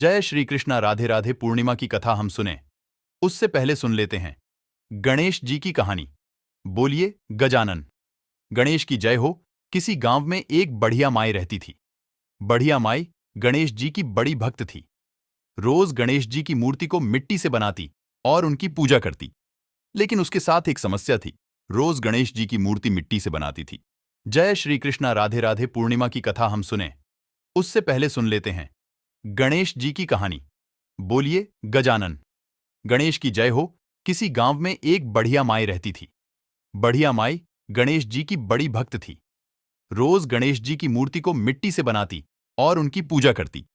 जय श्री कृष्णा। राधे राधे। पूर्णिमा की कथा हम सुने उससे पहले सुन लेते हैं गणेश जी की कहानी। बोलिए गजानन। गणेश की जय हो। किसी गांव में एक बढ़िया माई रहती थी। बढ़िया माई गणेश जी की बड़ी भक्त थी। रोज गणेश जी की मूर्ति को मिट्टी से बनाती और उनकी पूजा करती। लेकिन उसके साथ एक समस्या थी। रोज गणेश जी की मूर्ति मिट्टी से बनाती थी। जय श्री कृष्णा। राधे राधे। पूर्णिमा की कथा हम सुने उससे पहले सुन लेते हैं गणेश जी की कहानी। बोलिए गजानन। गणेश की जय हो। किसी गांव में एक बढ़िया माई रहती थी। बढ़िया माई गणेश जी की बड़ी भक्त थी। रोज गणेश जी की मूर्ति को मिट्टी से बनाती और उनकी पूजा करती।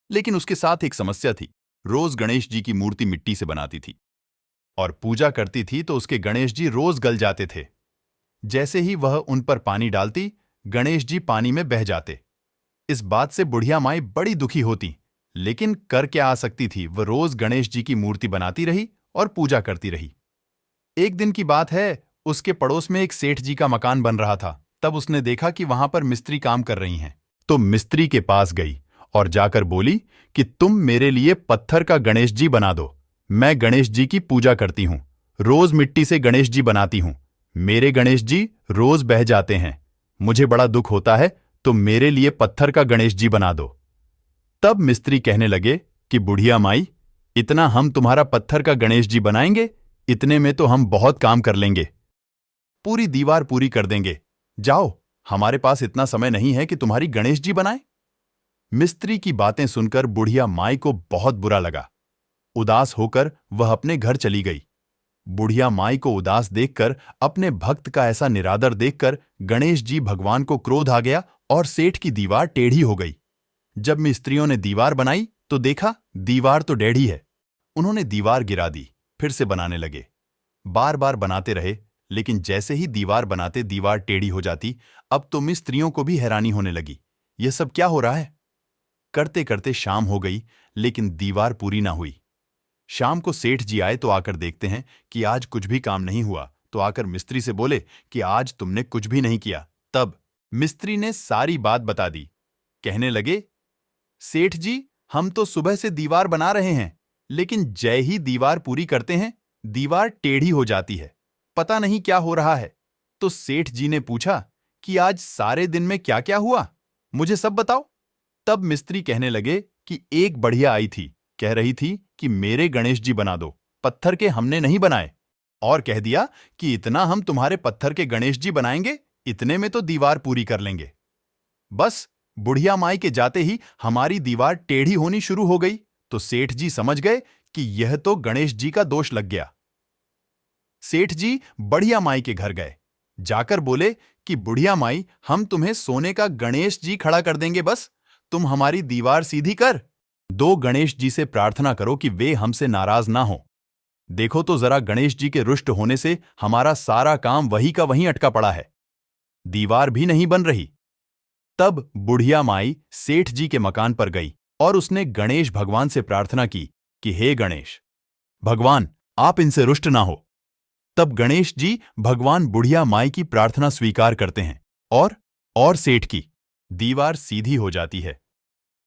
लेकिन उसके साथ एक समस्या थी। रोज गणेश जी की मूर्ति मिट्टी से बनाती थी और पूजा करती थी तो उसके गणेश जी रोज गल जाते थे। जैसे ही वह उन पर पानी डालती, गणेश जी पानी में बह जाते। इस बात से बुढ़िया माई बड़ी दुखी होती, लेकिन कर क्या आ सकती थी। वह रोज गणेश जी की मूर्ति बनाती रही और पूजा करती रही। एक दिन की बात है, उसके पड़ोस में एक सेठ जी का मकान बन रहा था। तब उसने देखा कि वहां पर मिस्त्री काम कर रही हैं, तो मिस्त्री के पास गई और जाकर बोली कि तुम मेरे लिए पत्थर का गणेश जी बना दो। मैं गणेश जी की पूजा करती हूँ, रोज मिट्टी से गणेश जी बनाती हूँ। मेरे गणेश जी रोज बह जाते हैं, मुझे बड़ा दुख होता है, तो मेरे लिए पत्थर का गणेश जी बना दो। तब मिस्त्री कहने लगे कि बुढ़िया माई, इतना हम तुम्हारा पत्थर का गणेश जी बनाएंगे, इतने में तो हम बहुत काम कर लेंगे, पूरी दीवार पूरी कर देंगे। जाओ, हमारे पास इतना समय नहीं है कि तुम्हारी गणेश जी बनाए। मिस्त्री की बातें सुनकर बुढ़िया माई को बहुत बुरा लगा। उदास होकर वह अपने घर चली गई। बुढ़िया माई को उदास देखकर, अपने भक्त का ऐसा निरादर देखकर गणेश जी भगवान को क्रोध आ गया और सेठ की दीवार टेढ़ी हो गई। जब मिस्त्रियों ने दीवार बनाई तो देखा दीवार तो टेढ़ी है। उन्होंने दीवार गिरा दी, फिर से बनाने लगे। बार बार बनाते रहे, लेकिन जैसे ही दीवार बनाते दीवार टेढ़ी हो जाती। अब तो मिस्त्रियों को भी हैरानी होने लगी, यह सब क्या हो रहा है। करते करते शाम हो गई, लेकिन दीवार पूरी ना हुई। शाम को सेठ जी आए तो आकर देखते हैं कि आज कुछ भी काम नहीं हुआ, तो आकर मिस्त्री से बोले कि आज तुमने कुछ भी नहीं किया। तब मिस्त्री ने सारी बात बता दी। कहने लगे, सेठ जी, हम तो सुबह से दीवार बना रहे हैं, लेकिन जय ही दीवार पूरी करते हैं, दीवार टेढ़ी हो जाती है। पता नहीं क्या हो रहा है। तो सेठ जी ने पूछा कि आज सारे दिन में क्या क्या हुआ, मुझे सब बताओ। तब मिस्त्री कहने लगे कि एक बढ़िया आई थी, कह रही थी कि मेरे गणेश जी बना दो, पत्थर के हमने नहीं बनाए। और कह दिया कि इतना हम तुम्हारे पत्थर के गणेश जी बनाएंगे, इतने में तो दीवार पूरी कर लेंगे। बस बुढ़िया माई के जाते ही हमारी दीवार टेढ़ी होनी शुरू हो गई। तो सेठ जी समझ गए कि यह तो गणेश जी का दोष लग गया। सेठ जी बढ़िया माई के घर गए। जाकर बोले कि बुढ़िया माई, हम तुम्हें सोने का गणेश जी खड़ा कर देंगे, बस तुम हमारी दीवार सीधी कर दो। गणेश जी से प्रार्थना करो कि वे हमसे नाराज ना हो। देखो तो जरा, गणेश जी के रुष्ट होने से हमारा सारा काम वहीं का वहीं अटका पड़ा है, दीवार भी नहीं बन रही। तब बुढ़िया माई सेठ जी के मकान पर गई और उसने गणेश भगवान से प्रार्थना की कि हे गणेश भगवान, आप इनसे रुष्ट ना हो। तब गणेश जी भगवान बुढ़िया माई की प्रार्थना स्वीकार करते हैं और सेठ की दीवार सीधी हो जाती है।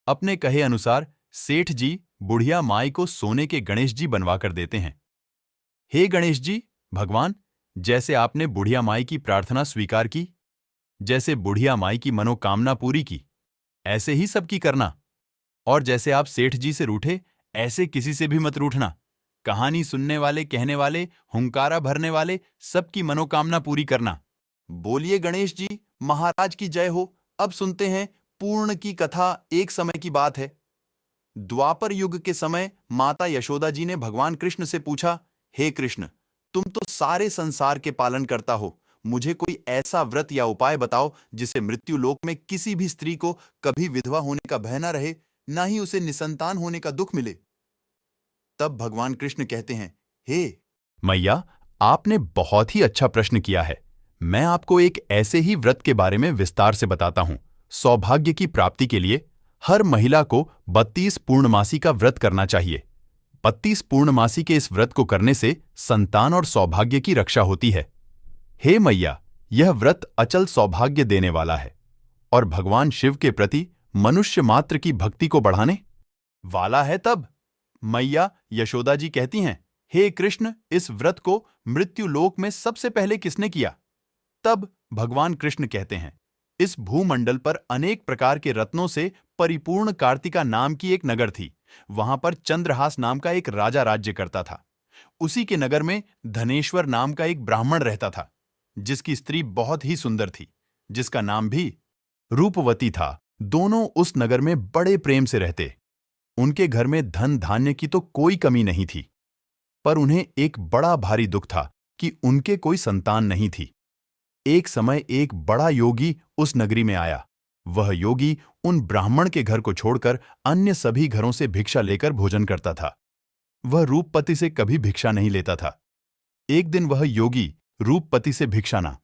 अपने कहे अनुसार सेठ जी बुढ़िया माई को सोने के गणेश जी बनवा कर देते हैं। हे गणेश जी भगवान, जैसे आपने बुढ़िया माई की प्रार्थना स्वीकार की, जैसे बुढ़िया माई की मनोकामना पूरी की, ऐसे ही सबकी करना। और जैसे आप सेठ जी से रूठे, ऐसे किसी से भी मत रूठना। कहानी सुनने वाले, कहने वाले, हुंकारा भरने वाले, सबकी मनोकामना पूरी करना। बोलिए गणेश जी महाराज की जय हो। अब सुनते हैं पूर्ण की कथा। एक समय की बात है। द्वापर युग के समय माता यशोदा जी ने भगवान कृष्ण से पूछा, हे कृष्ण, तुम तो सारे संसार के पालन करता हो, मुझे कोई ऐसा व्रत या उपाय बताओ जिसे मृत्यु लोक में किसी भी स्त्री को कभी विधवा होने का भय न रहे, ना ही उसे निसंतान होने का दुख मिले। तब भगवान कृष्ण कहते हैं, हे मैया, आपने बहुत ही अच्छा प्रश्न किया है। मैं आपको एक ऐसे ही व्रत के बारे में विस्तार से बताता हूं। सौभाग्य की प्राप्ति के लिए हर महिला को 32 पूर्णमासी का व्रत करना चाहिए। 32 पूर्णमासी के इस व्रत को करने से संतान और सौभाग्य की रक्षा होती है। हे मैया, यह व्रत अचल सौभाग्य देने वाला है और भगवान शिव के प्रति मनुष्य मात्र की भक्ति को बढ़ाने वाला है तब मैया यशोदा जी कहती हैं, हे कृष्ण, इस व्रत को मृत्यु लोक में सबसे पहले किसने किया? तब भगवान कृष्ण कहते हैं, इस भूमंडल पर अनेक प्रकार के रत्नों से परिपूर्ण कार्तिका नाम की एक नगर थी। वहां पर चंद्रहास नाम का एक राजा राज्य करता था। उसी के नगर में धनेश्वर नाम का एक ब्राह्मण रहता था, जिसकी स्त्री बहुत ही सुंदर थी, जिसका नाम भी रूपवती था। दोनों उस नगर में बड़े प्रेम से रहते। उनके घर में धन धान्य की तो कोई कमी नहीं थी, पर उन्हें एक बड़ा भारी दुख था कि उनके कोई संतान नहीं थी। एक समय एक बड़ा योगी उस नगरी में आया। वह योगी उन ब्राह्मण के घर को छोड़कर अन्य सभी घरों से भिक्षा लेकर भोजन करता था। वह रूपपति से कभी भिक्षा नहीं लेता था। एक दिन वह योगी रूपपति से भिक्षा ना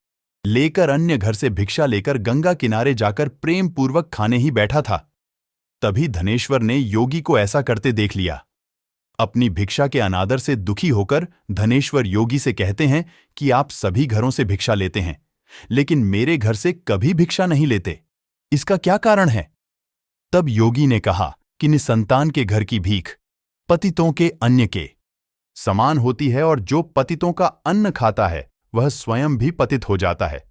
लेकर अन्य घर से भिक्षा लेकर गंगा किनारे जाकर प्रेम पूर्वक खाने ही बैठा था। तभी धनेश्वर ने योगी को ऐसा करते देख लिया। अपनी भिक्षा के अनादर से दुखी होकर धनेश्वर योगी से कहते हैं कि आप सभी घरों से भिक्षा लेते हैं, लेकिन मेरे घर से कभी भिक्षा नहीं लेते। इसका क्या कारण है? तब योगी ने कहा कि निसंतान के घर की भीख पतितों के अन्न के समान होती है, और जो पतितों का अन्न खाता है वह स्वयं भी पतित हो जाता है।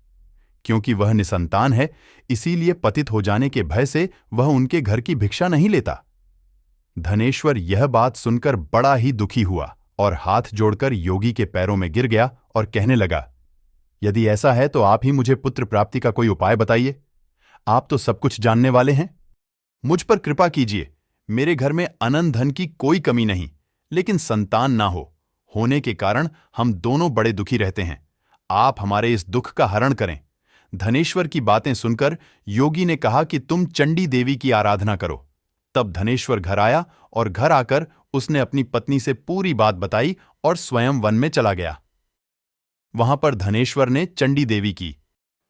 क्योंकि वह निसंतान है, इसीलिए पतित हो जाने के भय से वह उनके घर की भिक्षा नहीं लेता। धनेश्वर यह बात सुनकर बड़ा ही दुखी हुआ और हाथ जोड़कर योगी के पैरों में गिर गया और कहने लगा, यदि ऐसा है तो आप ही मुझे पुत्र प्राप्ति का कोई उपाय बताइए। आप तो सब कुछ जानने वाले हैं। मुझ पर कृपा कीजिए। मेरे घर में अनंत धन की कोई कमी नहीं, लेकिन संतान ना होने के कारण हम दोनों बड़े दुखी रहते हैं। आप हमारे इस दुख का हरण करें। धनेश्वर की बातें सुनकर योगी ने कहा कि तुम चंडी देवी की आराधना करो। तब धनेश्वर घर आया और घर आकर उसने अपनी पत्नी से पूरी बात बताई और स्वयं वन में चला गया। वहां पर धनेश्वर ने चंडी देवी की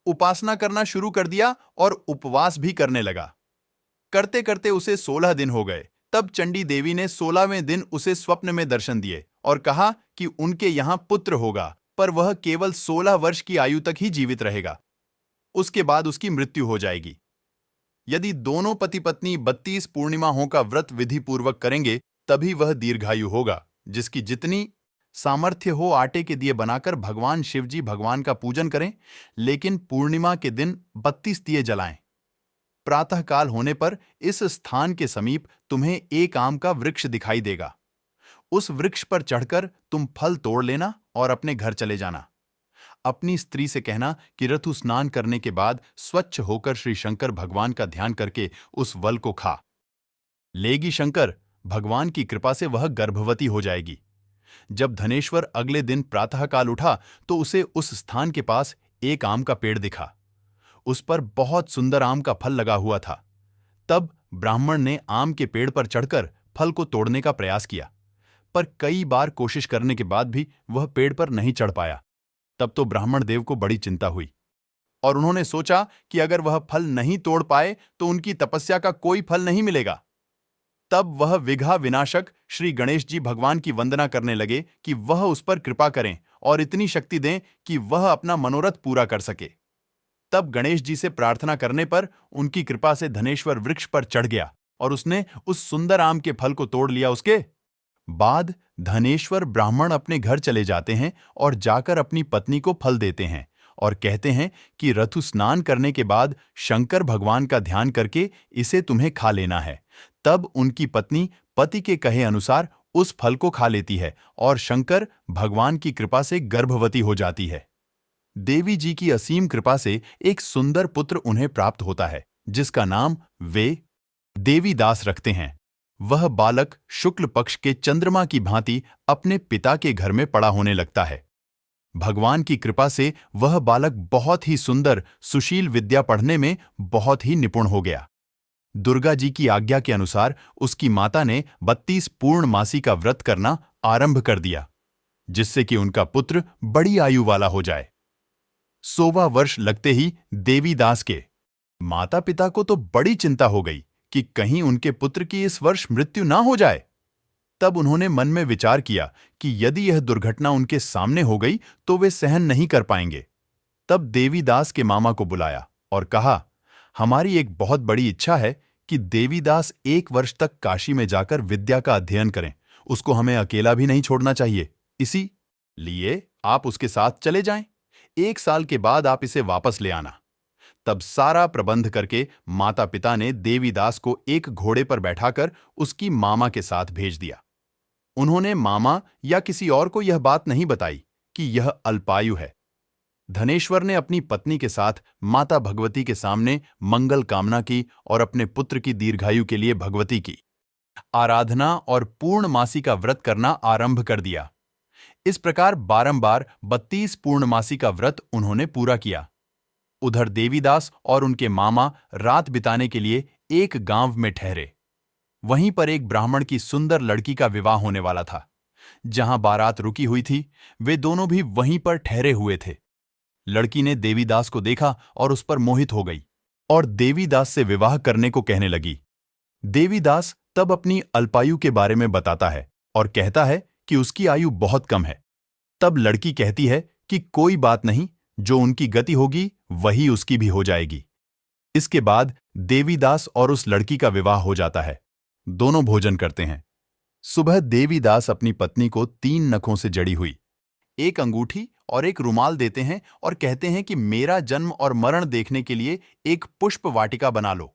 उपासना करना शुरू कर दिया और उपवास भी करने लगा। करते करते उसे 16 दिन हो गए। तब चंडी देवी ने 16वें दिन उसे स्वप्न में दर्शन दिए और कहा कि उनके यहां पुत्र होगा, पर वह केवल 16 वर्ष की आयु तक ही जीवित रहेगा। उसके बाद उसकी मृत्यु हो जाएगी। यदि दोनों पति पत्नी 32 पूर्णिमाओं का व्रत विधि पूर्वक करेंगे, तभी वह दीर्घायु होगा। जिसकी जितनी सामर्थ्य हो आटे के दिए बनाकर भगवान शिवजी भगवान का पूजन करें, लेकिन पूर्णिमा के दिन 32 दिए जलाएं। प्रातःकाल होने पर इस स्थान के समीप तुम्हें एक आम का वृक्ष दिखाई देगा। उस वृक्ष पर चढ़कर तुम फल तोड़ लेना और अपने घर चले जाना। अपनी स्त्री से कहना कि ऋतु स्नान करने के बाद स्वच्छ होकर श्री शंकर भगवान का ध्यान करके उस फल को खा लेगी। शंकर भगवान की कृपा से वह गर्भवती हो जाएगी। जब धनेश्वर अगले दिन प्रातःकाल उठा तो उसे उस स्थान के पास एक आम का पेड़ दिखा। उस पर बहुत सुंदर आम का फल लगा हुआ था। तब ब्राह्मण ने आम के पेड़ पर चढ़कर फल को तोड़ने का प्रयास किया, पर कई बार कोशिश करने के बाद भी वह पेड़ पर नहीं चढ़ पाया। तब तो ब्राह्मण देव को बड़ी चिंता हुई और उन्होंने सोचा कि अगर वह फल नहीं तोड़ पाए तो उनकी तपस्या का कोई फल नहीं मिलेगा। तब वह विघा विनाशक श्री गणेश जी भगवान की वंदना करने लगे कि वह उस पर कृपा करें और इतनी शक्ति दें कि वह अपना मनोरथ पूरा कर सके। तब गणेश जी से प्रार्थना करने पर उनकी कृपा से धनेश्वर वृक्ष पर चढ़ गया और उसने उस सुंदर आम के फल को तोड़ लिया। उसके बाद धनेश्वर ब्राह्मण अपने घर चले जाते हैं और जाकर अपनी पत्नी को फल देते हैं और कहते हैं कि ऋतु स्नान करने के बाद शंकर भगवान का ध्यान करके इसे तुम्हें खा लेना है। तब उनकी पत्नी पति के कहे अनुसार उस फल को खा लेती है और शंकर भगवान की कृपा से गर्भवती हो जाती है। देवी जी की असीम कृपा से एक सुंदर पुत्र उन्हें प्राप्त होता है, जिसका नाम वे देवीदास रखते हैं। वह बालक शुक्ल पक्ष के चंद्रमा की भांति अपने पिता के घर में पड़ा होने लगता है। भगवान की कृपा से वह बालक बहुत ही सुंदर सुशील विद्या पढ़ने में बहुत ही निपुण हो गया। दुर्गा जी की आज्ञा के अनुसार उसकी माता ने 32 पूर्णमासी का व्रत करना आरंभ कर दिया, जिससे कि उनका पुत्र बड़ी आयु वाला हो जाए। 100वां वर्ष लगते ही देवीदास के माता पिता को तो बड़ी चिंता हो गई कि कहीं उनके पुत्र की इस वर्ष मृत्यु ना हो जाए। तब उन्होंने मन में विचार किया कि यदि यह दुर्घटना उनके सामने हो गई तो वे सहन नहीं कर पाएंगे। तब देवीदास के मामा को बुलाया और कहा, हमारी एक बहुत बड़ी इच्छा है कि देवीदास 1 वर्ष तक काशी में जाकर विद्या का अध्ययन करें। उसको हमें अकेला भी नहीं छोड़ना चाहिए। इसीलिए आप उसके साथ चले जाएं। 1 साल के बाद आप इसे वापस ले आना। तब सारा प्रबंध करके माता पिता ने देवीदास को एक घोड़े पर बैठाकर उसकी मामा के साथ भेज दिया। उन्होंने मामा या किसी और को यह बात नहीं बताई कि यह अल्पायु है। धनेश्वर ने अपनी पत्नी के साथ माता भगवती के सामने मंगल कामना की और अपने पुत्र की दीर्घायु के लिए भगवती की आराधना और पूर्णमासी का व्रत करना आरंभ कर दिया। इस प्रकार बारंबार 32 पूर्णमासी का व्रत उन्होंने पूरा किया। उधर देवीदास और उनके मामा रात बिताने के लिए एक गांव में ठहरे। वहीं पर एक ब्राह्मण की सुंदर लड़की का विवाह होने वाला था। जहां बारात रुकी हुई थी, वे दोनों भी वहीं पर ठहरे हुए थे। लड़की ने देवीदास को देखा और उस पर मोहित हो गई और देवीदास से विवाह करने को कहने लगी। देवीदास तब अपनी अल्पायु के बारे में बताता है और कहता है कि उसकी आयु बहुत कम है। तब लड़की कहती है कि कोई बात नहीं, जो उनकी गति होगी वही उसकी भी हो जाएगी। इसके बाद देवीदास और उस लड़की का विवाह हो जाता है। दोनों भोजन करते हैं। सुबह देवीदास अपनी पत्नी को 3 नखों से जड़ी हुई एक अंगूठी और एक रुमाल देते हैं और कहते हैं कि मेरा जन्म और मरण देखने के लिए एक पुष्प वाटिका बना लो।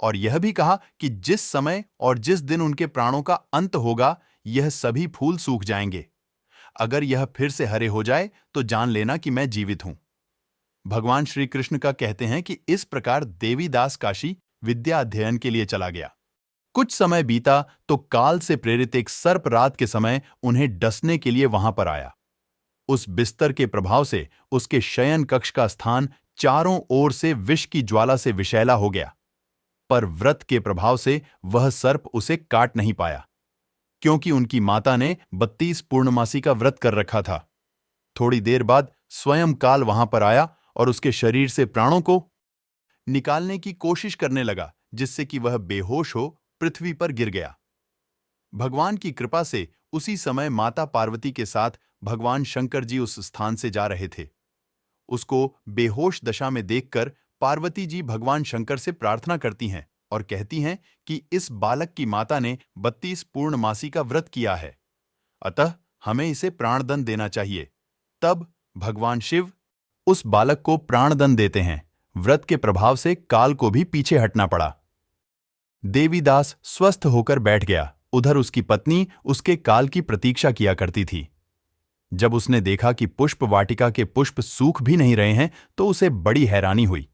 और यह भी कहा कि जिस समय और जिस दिन उनके प्राणों का अंत होगा, यह सभी फूल सूख जाएंगे। अगर यह फिर से हरे हो जाए तो जान लेना कि मैं जीवित हूं। भगवान श्री कृष्ण का कहते हैं कि इस प्रकार देवीदास काशी विद्या अध्ययन के लिए चला गया। कुछ समय बीता तो काल से प्रेरित एक सर्प रात के समय उन्हें डसने के लिए वहां पर आया। उस बिस्तर के प्रभाव से उसके शयन कक्ष का स्थान चारों ओर से विष की ज्वाला से विषैला हो गया, पर व्रत के प्रभाव से वह सर्प उसे काट नहीं पाया, क्योंकि उनकी माता ने 32 पूर्णमासी का व्रत कर रखा था। थोड़ी देर बाद स्वयं काल वहां पर आया और उसके शरीर से प्राणों को निकालने की कोशिश करने लगा, जिससे कि वह बेहोश हो पृथ्वी पर गिर गया। भगवान की कृपा से उसी समय माता पार्वती के साथ भगवान शंकर जी उस स्थान से जा रहे थे। उसको बेहोश दशा में देखकर पार्वती जी भगवान शंकर से प्रार्थना करती हैं और कहती हैं कि इस बालक की माता ने 32 पूर्णमासी का व्रत किया है, अतः हमें इसे प्राणदंड देना चाहिए। तब भगवान शिव उस बालक को प्राणदंड देते हैं। व्रत के प्रभाव से काल को भी पीछे हटना पड़ा। देवीदास स्वस्थ होकर बैठ गया। उधर उसकी पत्नी उसके काल की प्रतीक्षा किया करती थी। जब उसने देखा कि पुष्प वाटिका के पुष्प सूख भी नहीं रहे हैं, तो उसे बड़ी हैरानी हुई।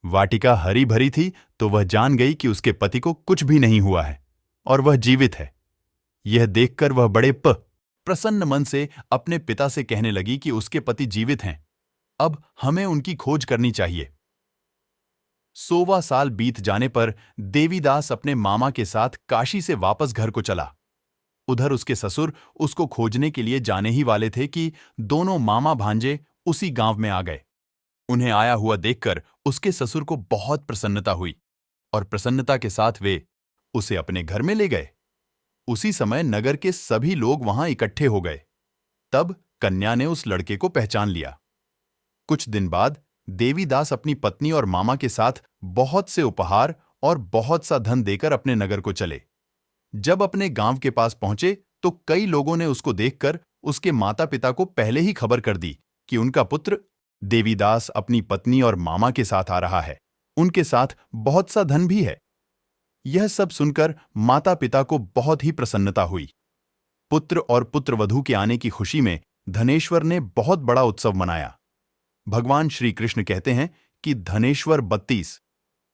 वाटिका हरी भरी थी तो वह जान गई कि उसके पति को कुछ भी नहीं हुआ है और वह जीवित है। यह देखकर वह बड़े प्रसन्न मन से अपने पिता से कहने लगी कि उसके पति जीवित हैं, अब हमें उनकी खोज करनी चाहिए। 100वां साल बीत जाने पर देवीदास अपने मामा के साथ काशी से वापस घर को चला। उधर उसके ससुर उसको खोजने के लिए जाने ही वाले थे कि दोनों मामा भांजे उसी गांव में आ गए। उन्हें आया हुआ देखकर उसके ससुर को बहुत प्रसन्नता हुई और प्रसन्नता के साथ वे उसे अपने घर में ले गए। उसी समय नगर के सभी लोग वहां इकट्ठे हो गए। तब कन्या ने उस लड़के को पहचान लिया। कुछ दिन बाद देवीदास अपनी पत्नी और मामा के साथ बहुत से उपहार और बहुत सा धन देकर अपने नगर को चले। जब अपने गांव के पास पहुंचे तो कई लोगों ने उसको देखकर उसके माता पिता को पहले ही खबर कर दी कि उनका पुत्र देवीदास अपनी पत्नी और मामा के साथ आ रहा है। उनके साथ बहुत सा धन भी है। यह सब सुनकर माता पिता को बहुत ही प्रसन्नता हुई। पुत्र और पुत्रवधू के आने की खुशी में धनेश्वर ने बहुत बड़ा उत्सव मनाया। भगवान श्री कृष्ण कहते हैं कि धनेश्वर 32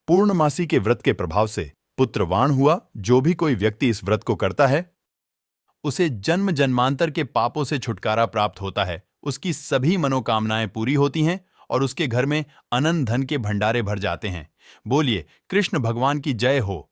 पूर्णमासी के व्रत के प्रभाव से पुत्रवान हुआ। जो भी कोई व्यक्ति इस व्रत को करता है, उसे जन्म जन्मांतर के पापों से छुटकारा प्राप्त होता है, उसकी सभी मनोकामनाएं पूरी होती हैं और उसके घर में अनंत धन के भंडारे भर जाते हैं। बोलिए कृष्ण भगवान की जय हो।